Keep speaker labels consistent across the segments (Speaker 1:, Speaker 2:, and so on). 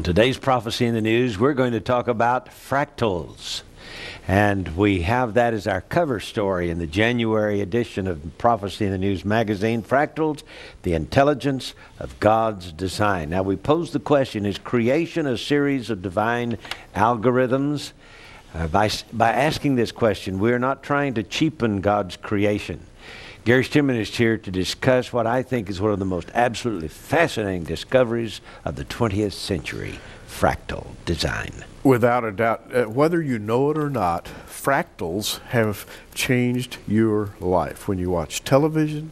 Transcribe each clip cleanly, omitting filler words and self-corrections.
Speaker 1: today's Prophecy in the News, we're going to talk about fractals. And we have that as our cover story in the January edition of Prophecy in the News magazine, Fractals, the Intelligence of God's Design. Now, we pose the question, is creation a series of divine algorithms? By asking this question, we're not trying to cheapen God's creation. Gary Stimman is here to discuss what I think is one of the most absolutely fascinating discoveries of the 20th century, fractal design.
Speaker 2: Without a doubt, whether you know it or not, fractals have changed your life. When you watch television,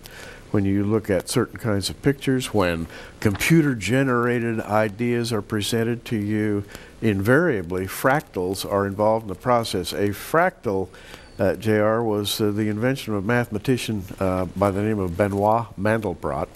Speaker 2: when you look at certain kinds of pictures, when computer-generated ideas are presented to you, invariably fractals are involved in the process. A fractal, JR, was the invention of a mathematician by the name of Benoit Mandelbrot.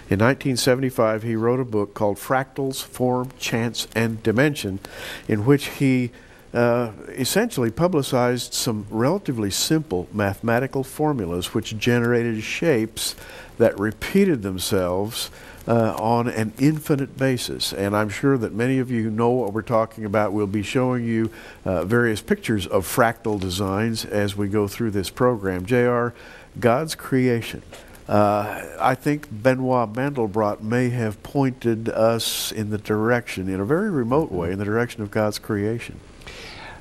Speaker 2: In 1975, he wrote a book called Fractals, Form, Chance, and Dimension, in which he essentially publicized some relatively simple mathematical formulas which generated shapes that repeated themselves on an infinite basis. And I'm sure that many of you know what we're talking about. We'll be showing you various pictures of fractal designs as we go through this program. JR, God's creation. I think Benoit Mandelbrot may have pointed us in the direction, in a very remote way, in the direction of God's creation.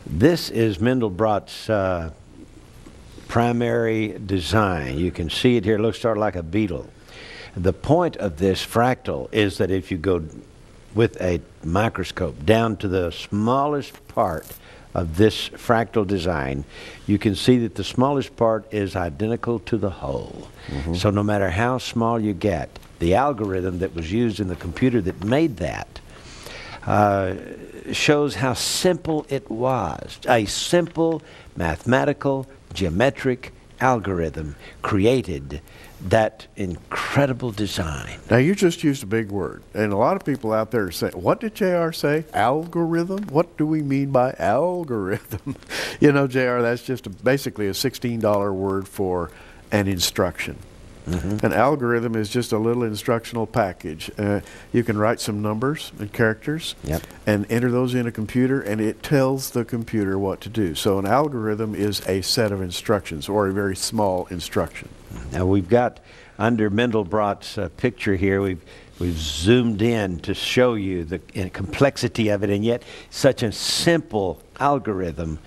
Speaker 1: This is Mandelbrot's primary design. You can see it here. It looks sort of like a beetle. The point of this fractal is that if you go with a microscope down to the smallest part of this fractal design, you can see that the smallest part is identical to the whole. So no matter how small you get, the algorithm that was used in the computer that made that shows how simple it was. A simple mathematical geometric algorithm created that incredible design.
Speaker 2: Now, you just used a big word, and a lot of people out there are saying, what did JR say? Algorithm? What do we mean by algorithm? You know, JR, that's just basically a $16 word for an instruction. An algorithm is just a little instructional package. You can write some numbers and characters and enter those in a computer, and it tells the computer what to do. So an algorithm is a set of instructions, or a very small instruction.
Speaker 1: Now, we've got, under Mandelbrot's picture here, we've zoomed in to show you the complexity of it, and yet such a simple algorithm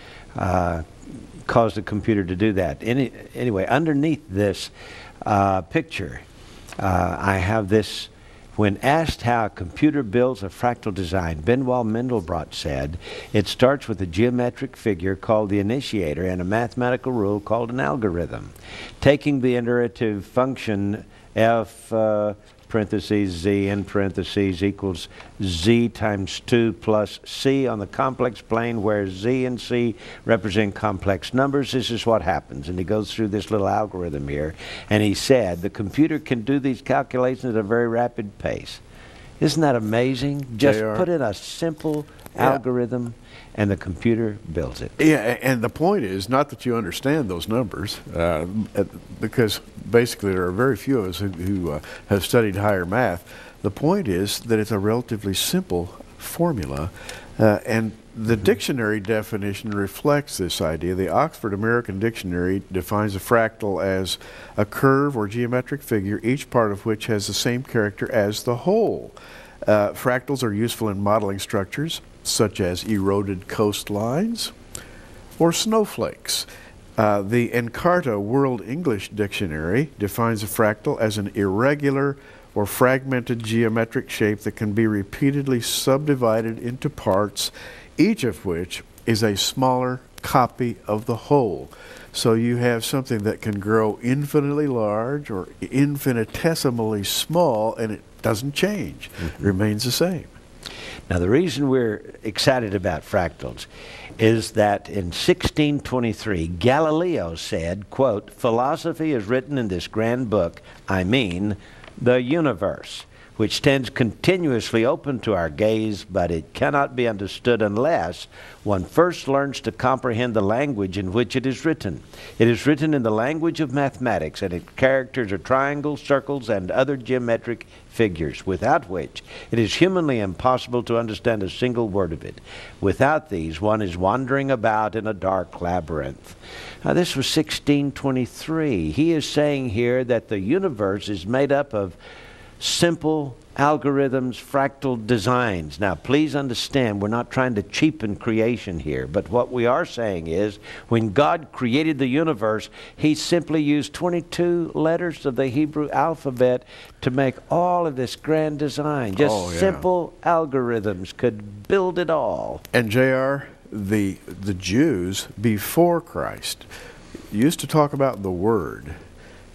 Speaker 1: caused the computer to do that. Anyway, underneath this picture, I have this. When asked how a computer builds a fractal design, Benoit Mandelbrot said, it starts with a geometric figure called the initiator and a mathematical rule called an algorithm. Taking the iterative function f parentheses z in parentheses equals z times 2 plus c on the complex plane, where z and c represent complex numbers. This is what happens. And he goes through this little algorithm here, and he said the computer can do these calculations at a very rapid pace. Isn't that amazing? Just put in a simple algorithm and the computer builds it.
Speaker 2: Yeah, and the point is not that you understand those numbers, because basically there are very few of us who have studied higher math. The point is that it's a relatively simple formula, and the dictionary definition reflects this idea. The Oxford American Dictionary defines a fractal as a curve or geometric figure, each part of which has the same character as the whole. Fractals are useful in modeling structures, such as eroded coastlines or snowflakes. The Encarta World English Dictionary defines a fractal as an irregular or fragmented geometric shape that can be repeatedly subdivided into parts, each of which is a smaller copy of the whole. So you have something that can grow infinitely large or infinitesimally small, and it doesn't change. It remains the same.
Speaker 1: Now, the reason we're excited about fractals is that in 1623, Galileo said, quote, philosophy is written in this grand book, I mean, the universe, which stands continuously open to our gaze, but it cannot be understood unless one first learns to comprehend the language in which it is written. It is written in the language of mathematics, and its characters are triangles, circles, and other geometric figures, without which it is humanly impossible to understand a single word of it. Without these, one is wandering about in a dark labyrinth. Now, this was 1623. He is saying here that the universe is made up of simple algorithms, fractal designs. Now, please understand, we're not trying to cheapen creation here, but what we are saying is when God created the universe, He simply used 22 letters of the Hebrew alphabet to make all of this grand design. Just simple algorithms could build it all.
Speaker 2: And J.R., the Jews before Christ used to talk about the Word,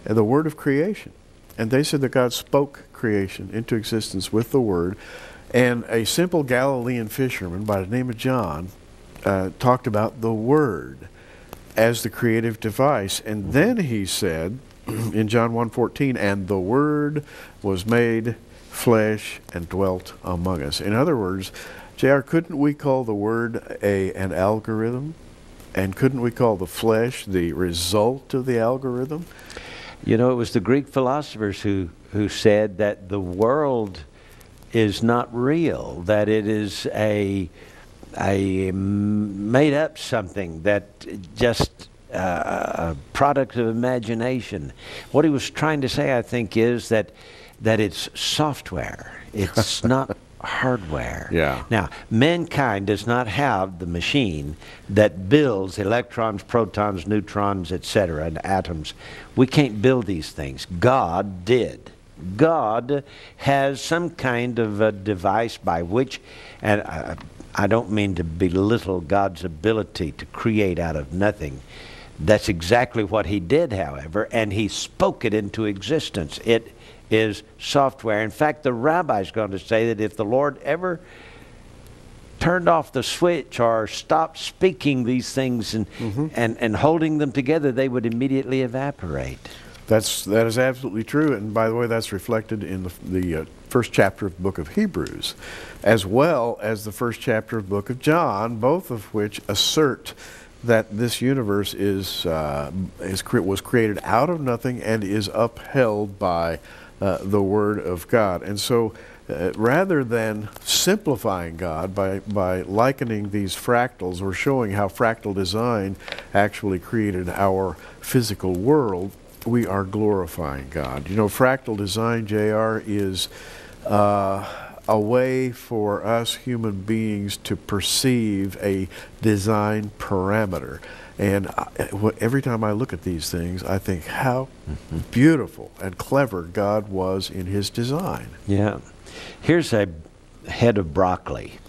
Speaker 2: and the Word of creation. And they said that God spoke creation into existence with the Word. And a simple Galilean fisherman by the name of John talked about the Word as the creative device. And then he said in John 1:14, and the Word was made flesh and dwelt among us. In other words, J.R., couldn't we call the Word an algorithm? And couldn't we call the flesh the result of the algorithm?
Speaker 1: You know, it was the Greek philosophers who said that the world is not real, that it is a made up something, that just a product of imagination. What he was trying to say, I think, is that it's software. It's not hardware.
Speaker 2: Yeah.
Speaker 1: Now, mankind does not have the machine that builds electrons, protons, neutrons, etc., and atoms. We can't build these things. God did. God has some kind of a device by which, and I don't mean to belittle God's ability to create out of nothing. That's exactly what He did, however, and He spoke it into existence. It is software. In fact, the rabbi is going to say that if the Lord ever turned off the switch or stopped speaking these things and holding them together, they would immediately evaporate.
Speaker 2: That is absolutely true. And by the way, that's reflected in the first chapter of the book of Hebrews, as well as the first chapter of the book of John, both of which assert that this universe was created out of nothing and is upheld by the Word of God. And so rather than simplifying God by likening these fractals or showing how fractal design actually created our physical world, we are glorifying God. You know, fractal design, J.R., is a way for us human beings to perceive a design parameter. And every time I look at these things, I think how beautiful and clever God was in His design.
Speaker 1: Yeah. Here's a head of broccoli,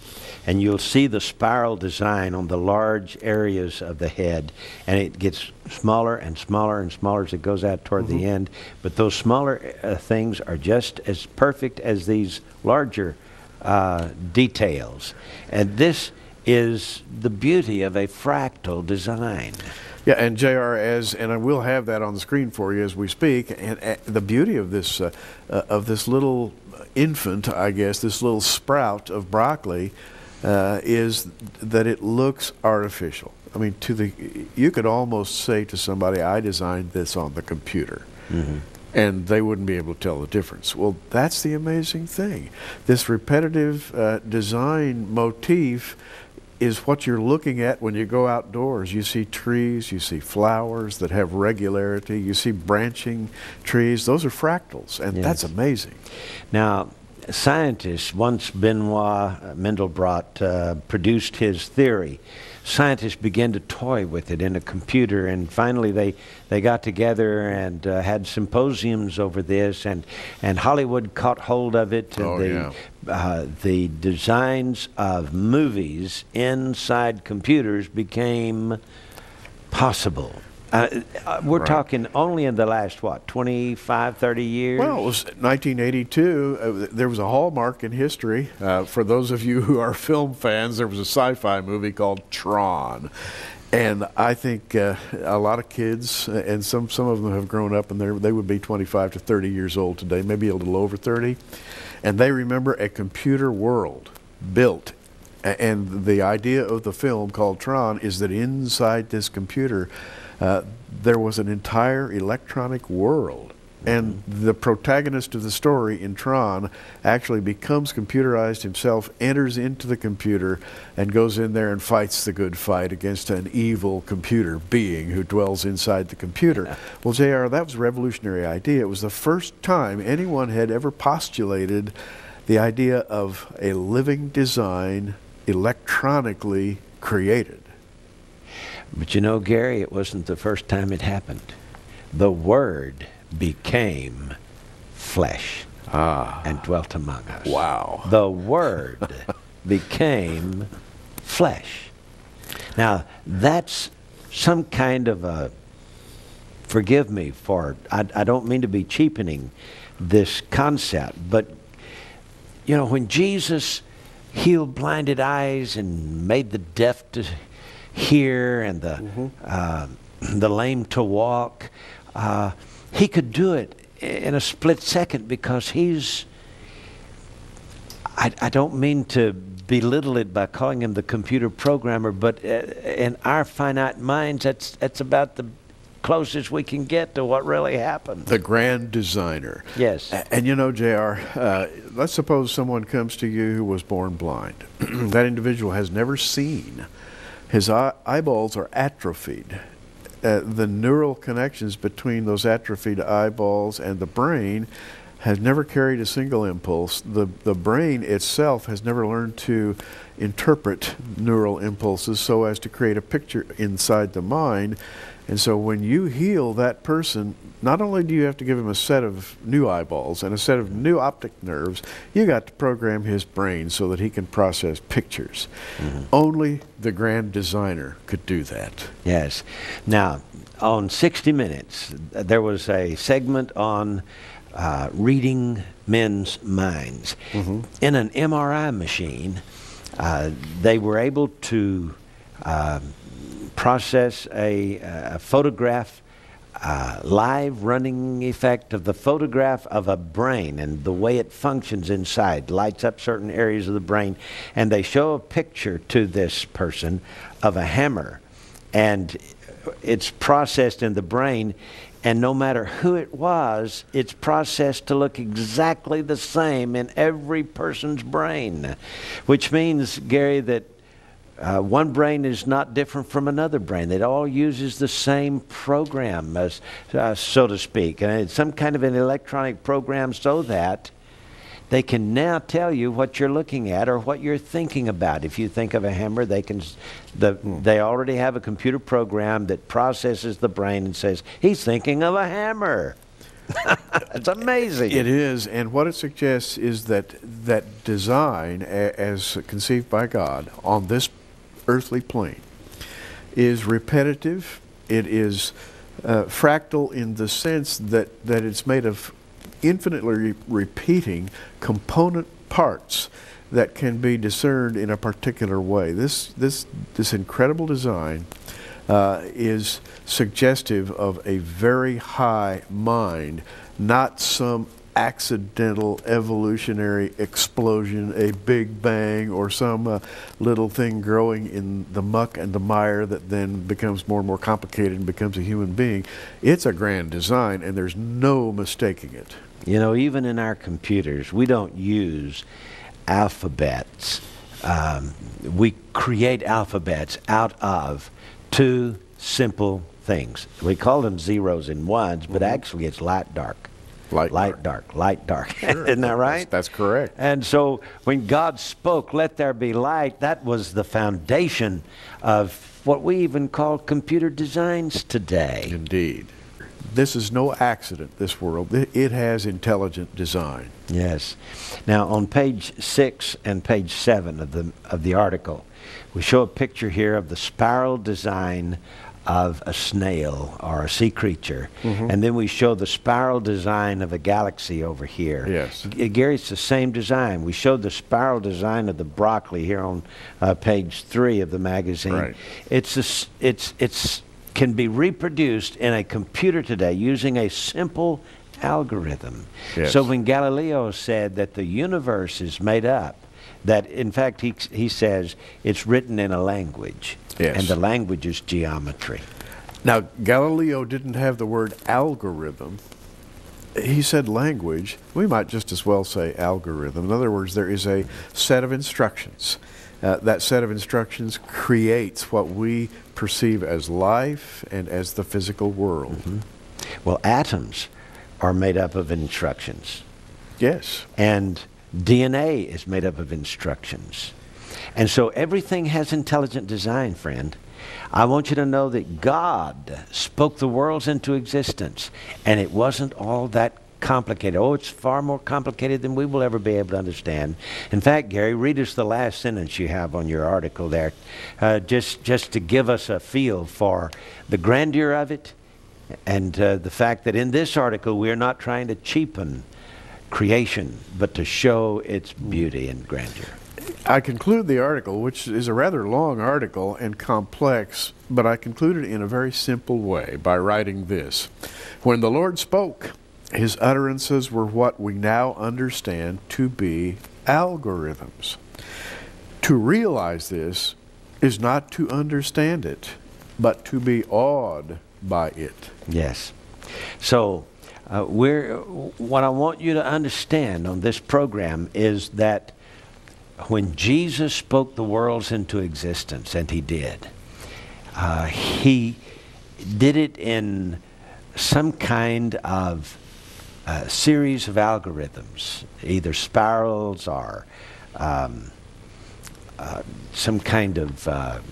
Speaker 1: and you'll see the spiral design on the large areas of the head, and it gets smaller and smaller and smaller as it goes out toward the end. But those smaller things are just as perfect as these larger details. And this is the beauty of a fractal design.
Speaker 2: Yeah, and J.R., and I will have that on the screen for you as we speak, and the beauty of this little infant, I guess, this little sprout of broccoli, is that it looks artificial. I mean, you could almost say to somebody, I designed this on the computer. And they wouldn't be able to tell the difference. Well, that's the amazing thing. This repetitive design motif is what you're looking at when you go outdoors. You see trees, you see flowers that have regularity, you see branching trees. Those are fractals, and that's amazing.
Speaker 1: Now, scientists, once Benoit Mandelbrot produced his theory, scientists began to toy with it in a computer, and finally they got together and had symposiums over this, and Hollywood caught hold of it. The designs of movies inside computers became possible. We're talking only in the last, 25, 30 years?
Speaker 2: Well, it was 1982. There was a hallmark in history. For those of you who are film fans, there was a sci-fi movie called Tron. And I think a lot of kids, and some of them have grown up, and they would be 25 to 30 years old today, maybe a little over 30, and they remember a computer world built. And the idea of the film called Tron is that inside this computer, there was an entire electronic world. And the protagonist of the story in Tron actually becomes computerized himself, enters into the computer, and goes in there and fights the good fight against an evil computer being who dwells inside the computer. Well, JR, that was a revolutionary idea. It was the first time anyone had ever postulated the idea of a living design electronically created.
Speaker 1: But you know, Gary, it wasn't the first time it happened. The Word became flesh and dwelt among us.
Speaker 2: Wow.
Speaker 1: The Word became flesh. Now, that's some kind of a, forgive me for, I don't mean to be cheapening this concept, but, you know, when Jesus healed blinded eyes and made the deaf to hear and the lame to walk, he could do it in a split second because he's, I don't mean to belittle it by calling him the computer programmer, but in our finite minds, that's about the closest we can get to what really happened.
Speaker 2: The grand designer.
Speaker 1: Yes.
Speaker 2: And you know, JR, let's suppose someone comes to you who was born blind. That individual has never seen. His eyeballs are atrophied. The neural connections between those atrophied eyeballs and the brain has never carried a single impulse. The brain itself has never learned to interpret neural impulses so as to create a picture inside the mind. And so when you heal that person, not only do you have to give him a set of new eyeballs and a set of new optic nerves, you got to program his brain so that he can process pictures. Only the grand designer could do that.
Speaker 1: Yes. Now, on 60 Minutes, there was a segment on reading men's minds. In an MRI machine, they were able to process a photograph, live running effect of the photograph of a brain and the way it functions inside, lights up certain areas of the brain, and they show a picture to this person of a hammer, and it's processed in the brain, and no matter who it was, it's processed to look exactly the same in every person's brain, which means, Gary, that one brain is not different from another brain. It all uses the same program, as, so to speak. And it's some kind of an electronic program so that they can now tell you what you're looking at or what you're thinking about. If you think of a hammer, they can, they already have a computer program that processes the brain and says, he's thinking of a hammer. It's amazing.
Speaker 2: It is, and what it suggests is that design, as conceived by God on this earthly plane, is repetitive. It is fractal in the sense that it's made of infinitely repeating component parts that can be discerned in a particular way. This incredible design is suggestive of a very high mind, not some accidental evolutionary explosion, a big bang, or some little thing growing in the muck and the mire that then becomes more and more complicated and becomes a human being. It's a grand design, and there's no mistaking it.
Speaker 1: You know, even in our computers, we don't use alphabets. We create alphabets out of two simple things. We call them zeros and ones, but actually it's light, dark. Light, dark, light, dark.
Speaker 2: Sure.
Speaker 1: Isn't that right?
Speaker 2: That's correct.
Speaker 1: And so when God spoke, let there be light, that was the foundation of what we even call computer designs today.
Speaker 2: Indeed. This is no accident, this world. It has intelligent design.
Speaker 1: Yes. Now, on page 6 and page 7 of the article, we show a picture here of the spiral design of a snail or a sea creature. And then we show the spiral design of a galaxy over here.
Speaker 2: Yes.
Speaker 1: Gary, it's the same design. We showed the spiral design of the broccoli here on page 3 of the magazine.
Speaker 2: Right.
Speaker 1: It's can be reproduced in a computer today using a simple algorithm.
Speaker 2: Yes.
Speaker 1: So when Galileo said that the universe is made up, that in fact he says it's written in a language.
Speaker 2: Yes.
Speaker 1: And the language is geometry.
Speaker 2: Now, Galileo didn't have the word algorithm. He said language. We might just as well say algorithm. In other words, there is a set of instructions. That set of instructions creates what we perceive as life and as the physical world.
Speaker 1: Well, atoms are made up of instructions.
Speaker 2: Yes.
Speaker 1: And DNA is made up of instructions. And so everything has intelligent design, friend. I want you to know that God spoke the worlds into existence, and it wasn't all that complicated. Oh, it's far more complicated than we will ever be able to understand. In fact, Gary, read us the last sentence you have on your article there, just to give us a feel for the grandeur of it, and the fact that in this article we're not trying to cheapen creation, but to show its beauty and grandeur.
Speaker 2: I conclude the article, which is a rather long article and complex, but I conclude it in a very simple way by writing this. When the Lord spoke, his utterances were what we now understand to be algorithms. To realize this is not to understand it, but to be awed by it.
Speaker 1: Yes. So what I want you to understand on this program is that when Jesus spoke the worlds into existence, and he did it in some kind of series of algorithms, either spirals or some kind of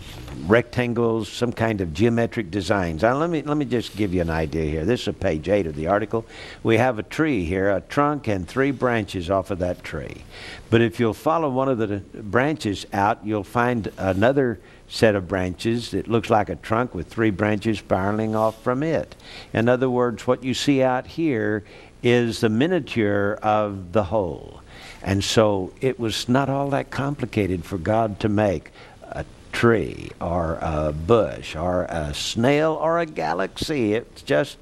Speaker 1: rectangles, some kind of geometric designs. Now, let me just give you an idea here. This is page 8 of the article. We have a tree here, a trunk and 3 branches off of that tree. But if you'll follow one of the branches out, you'll find another set of branches that looks like a trunk with 3 branches spiraling off from it. In other words, what you see out here is the miniature of the whole. And so it was not all that complicated for God to make a tree or a bush or a snail or a galaxy. It's just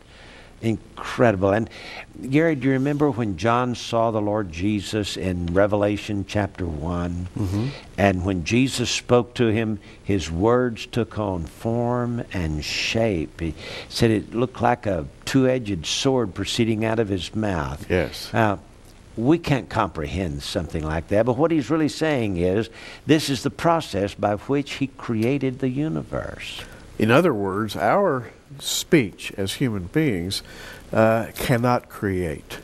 Speaker 1: incredible. And Gary, do you remember when John saw the Lord Jesus in Revelation chapter 1? And when Jesus spoke to him, his words took on form and shape. He said it looked like a 2-edged sword proceeding out of his mouth.
Speaker 2: Yes.
Speaker 1: We can't comprehend something like that, but what he's really saying is this is the process by which he created the universe.
Speaker 2: In other words, our speech as human beings cannot create.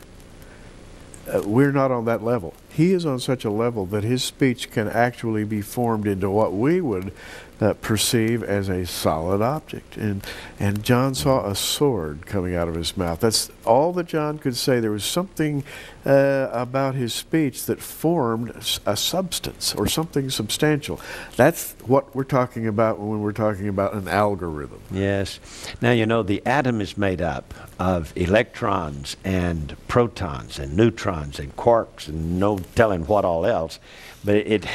Speaker 2: We're not on that level. He is on such a level that his speech can actually be formed into what we would perceive as a solid object. And John saw a sword coming out of his mouth. That's all that John could say. There was something about his speech that formed a substance or something substantial. That's what we're talking about when we're talking about an algorithm.
Speaker 1: Yes. Now, you know, the atom is made up of electrons and protons and neutrons and quarks and no telling what all else. But it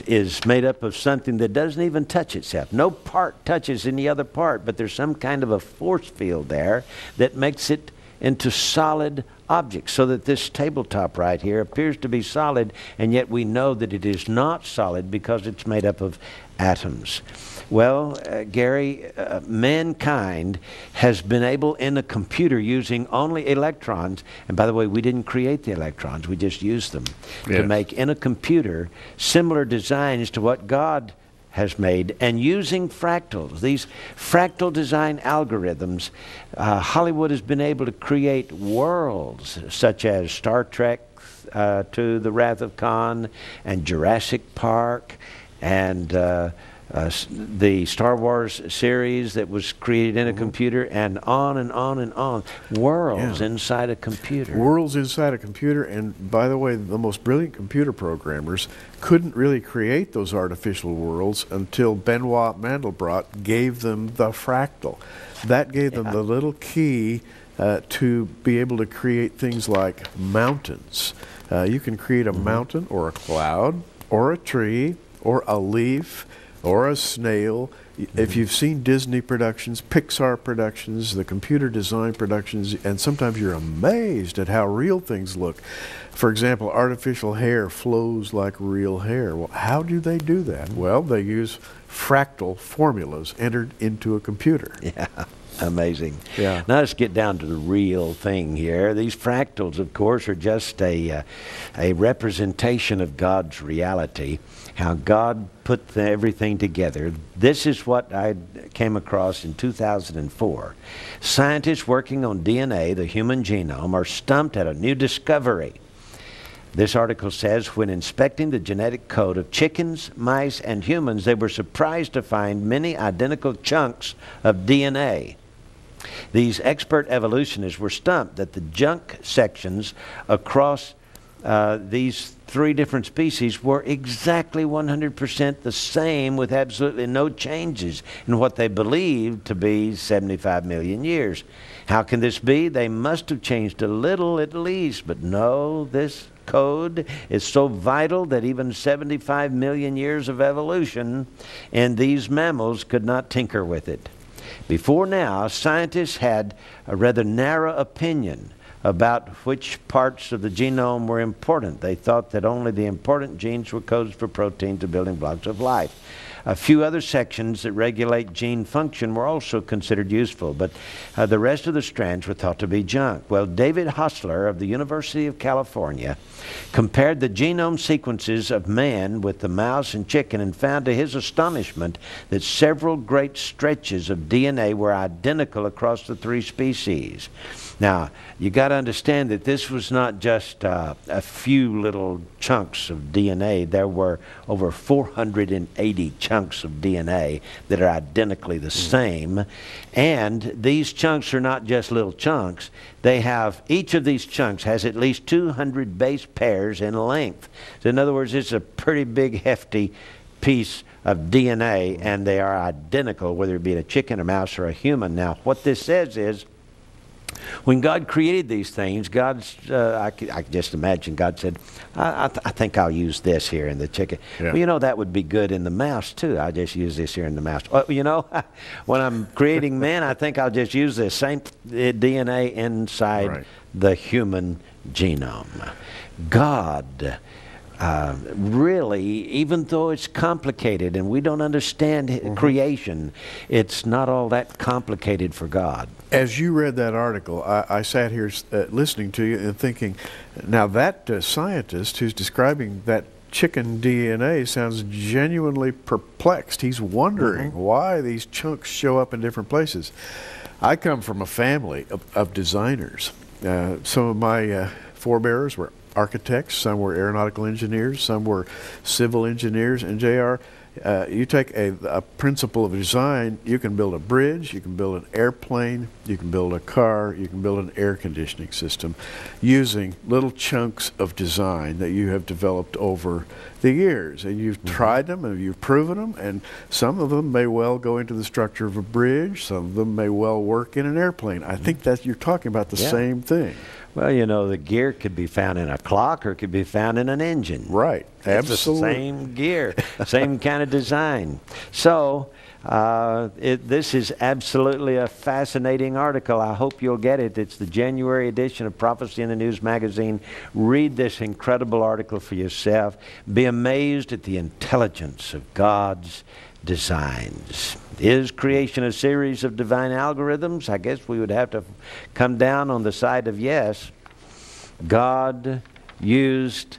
Speaker 1: is made up of something that doesn't even touch itself. No part touches any other part, but there's some kind of a force field there that makes it into solid objects, so that this tabletop right here appears to be solid, and yet we know that it is not solid because it's made up of atoms. Well, Gary, mankind has been able in a computer using only electrons, and by the way, we didn't create the electrons, we just used them to make in a computer similar designs to what God has made, and using fractals, these fractal design algorithms, Hollywood has been able to create worlds such as Star Trek to the Wrath of Khan and Jurassic Park and the Star Wars series that was created in a computer, and on and on and on. Worlds inside a computer.
Speaker 2: Worlds inside a computer, and by the way, the most brilliant computer programmers couldn't really create those artificial worlds until Benoit Mandelbrot gave them the fractal. That gave them the little key to be able to create things like mountains. You can create a mountain or a cloud or a tree or a leaf or a snail. If you've seen Disney productions, Pixar productions, the computer design productions, and sometimes you're amazed at how real things look. For example, artificial hair flows like real hair. Well, how do they do that? Well, they use fractal formulas entered into a computer.
Speaker 1: Yeah. Amazing.
Speaker 2: Yeah.
Speaker 1: Now let's get down to the real thing here. These fractals, of course, are just a representation of God's reality, how God put everything together. This is what I came across in 2004. Scientists working on DNA, the human genome, are stumped at a new discovery. This article says, when inspecting the genetic code of chickens, mice, and humans, they were surprised to find many identical chunks of DNA. These expert evolutionists were stumped that the junk sections across these three different species were exactly 100% the same, with absolutely no changes in what they believed to be 75 million years. How can this be? They must have changed a little at least, but no, this code is so vital that even 75 million years of evolution in these mammals could not tinker with it. Before now, scientists had a rather narrow opinion about which parts of the genome were important. They thought that only the important genes were codes for proteins, the building blocks of life. A few other sections that regulate gene function were also considered useful, but the rest of the strands were thought to be junk. Well, David Hostler of the University of California compared the genome sequences of man with the mouse and chicken and found to his astonishment that several great stretches of DNA were identical across the three species. Now, you got to understand that this was not just a few little chunks of DNA. There were over 480 chunks of DNA that are identically the same. And these chunks are not just little chunks. They have, each of these chunks has at least 200 base pairs in length. So in other words, it's a pretty big, hefty piece of DNA, and they are identical, whether it be a chicken, a mouse, or a human. Now, what this says is, when God created these things, I can just imagine God said, I think I'll use this here in the chicken. Yeah. Well, you know, that would be good in the mouse, too. I'll just use this here in the mouse. Well, you know, when I'm creating man, I think I'll just use this same DNA inside the human genome. God really, even though it's complicated and we don't understand creation, it's not all that complicated for God.
Speaker 2: As you read that article, I sat here listening to you and thinking, now that scientist who's describing that chicken DNA sounds genuinely perplexed. He's wondering why these chunks show up in different places. I come from a family of designers. Some of my forebears were architects, some were aeronautical engineers, some were civil engineers. And JR, you take a principle of design, you can build a bridge, you can build an airplane, you can build a car, you can build an air conditioning system using little chunks of design that you have developed over the years. And you've tried them and you've proven them, and some of them may well go into the structure of a bridge, some of them may well work in an airplane. I think that you're talking about the same thing.
Speaker 1: Well, you know, the gear could be found in a clock or it could be found in an engine.
Speaker 2: Right. Absolutely.
Speaker 1: It's the same gear, same kind of design. So, this is absolutely a fascinating article. I hope you'll get it. It's the January edition of Prophecy in the News magazine. Read this incredible article for yourself. Be amazed at the intelligence of God's designs. Is creation a series of divine algorithms? I guess we would have to come down on the side of yes. God used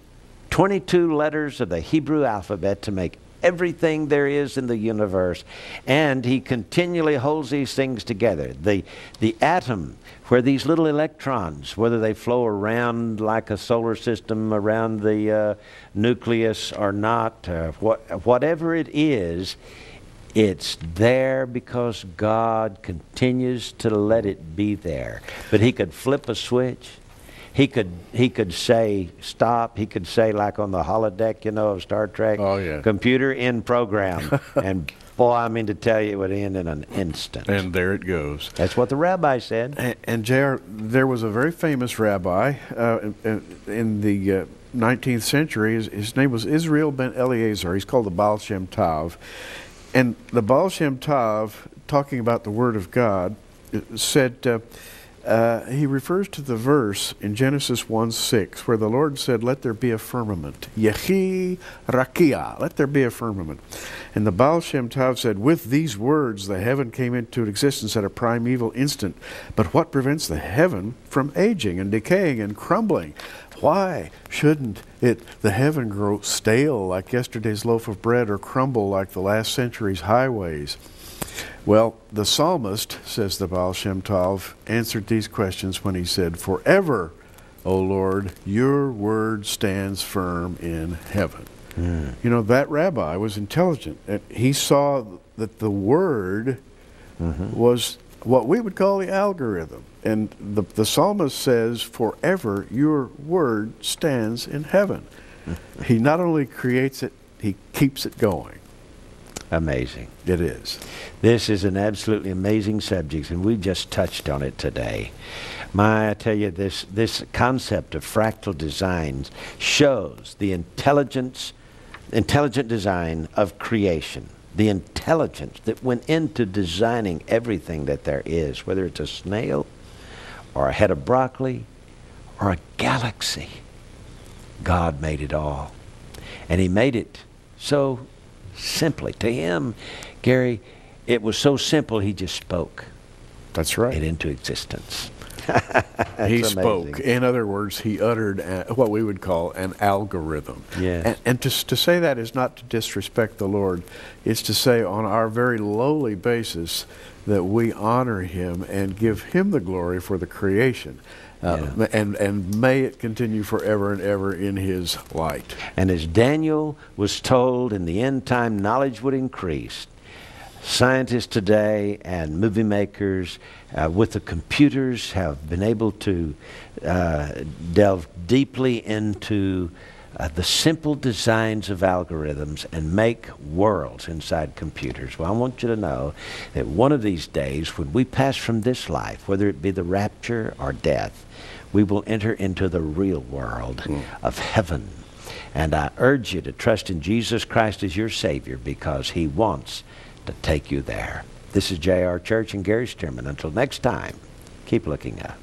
Speaker 1: 22 letters of the Hebrew alphabet to make everything there is in the universe, and he continually holds these things together. The atom, where these little electrons, whether they flow around like a solar system around the nucleus or not, whatever it is, It's there because God continues to let it be there. But he could flip a switch. He could say stop. He could say, like on the holodeck, of Star Trek,
Speaker 2: oh, yeah,
Speaker 1: computer in program. And boy, I mean to tell you, it would end in an instant.
Speaker 2: And there it goes.
Speaker 1: That's what the rabbi said.
Speaker 2: And J.R., there was a very famous rabbi in the 19th century. His name was Israel ben Eliezer. He's called the Baal Shem Tov. And the Baal Shem Tov, talking about the Word of God, said, he refers to the verse in Genesis 1:6, where the Lord said, let there be a firmament. Yehi rakia, let there be a firmament. And the Baal Shem Tov said, with these words the heaven came into existence at a primeval instant. But what prevents the heaven from aging and decaying and crumbling? Why shouldn't the heaven grow stale like yesterday's loaf of bread, or crumble like the last century's highways? Well, the psalmist, says the Baal Shem Tov, answered these questions when he said, forever, O Lord, your word stands firm in heaven. That rabbi was intelligent. He saw that the word was what we would call the algorithm. And the psalmist says, forever your word stands in heaven. He not only creates it, he keeps it going.
Speaker 1: Amazing.
Speaker 2: It is.
Speaker 1: This is an absolutely amazing subject, and we just touched on it today. I tell you, this concept of fractal designs shows the intelligent design of creation. The intelligence that went into designing everything that there is, whether it's a snail or a head of broccoli or a galaxy. God made it all. And he made it so simply. To him, Gary, it was so simple he just spoke.
Speaker 2: That's right.
Speaker 1: It into existence.
Speaker 2: He spoke. In other words, he uttered what we would call an algorithm.
Speaker 1: Yes.
Speaker 2: And to say that is not to disrespect the Lord. It's to say on our very lowly basis that we honor him and give him the glory for the creation. And may it continue forever and ever in his light.
Speaker 1: And as Daniel was told, in the end time knowledge would increase. Scientists today and movie makers with the computers have been able to delve deeply into the simple designs of algorithms and make worlds inside computers. Well, I want you to know that one of these days, when we pass from this life, whether it be the rapture or death, we will enter into the real world of heaven. And I urge you to trust in Jesus Christ as your Savior, because he wants to take you there. This is J.R. Church and Gary Stearman. Until next time, keep looking up.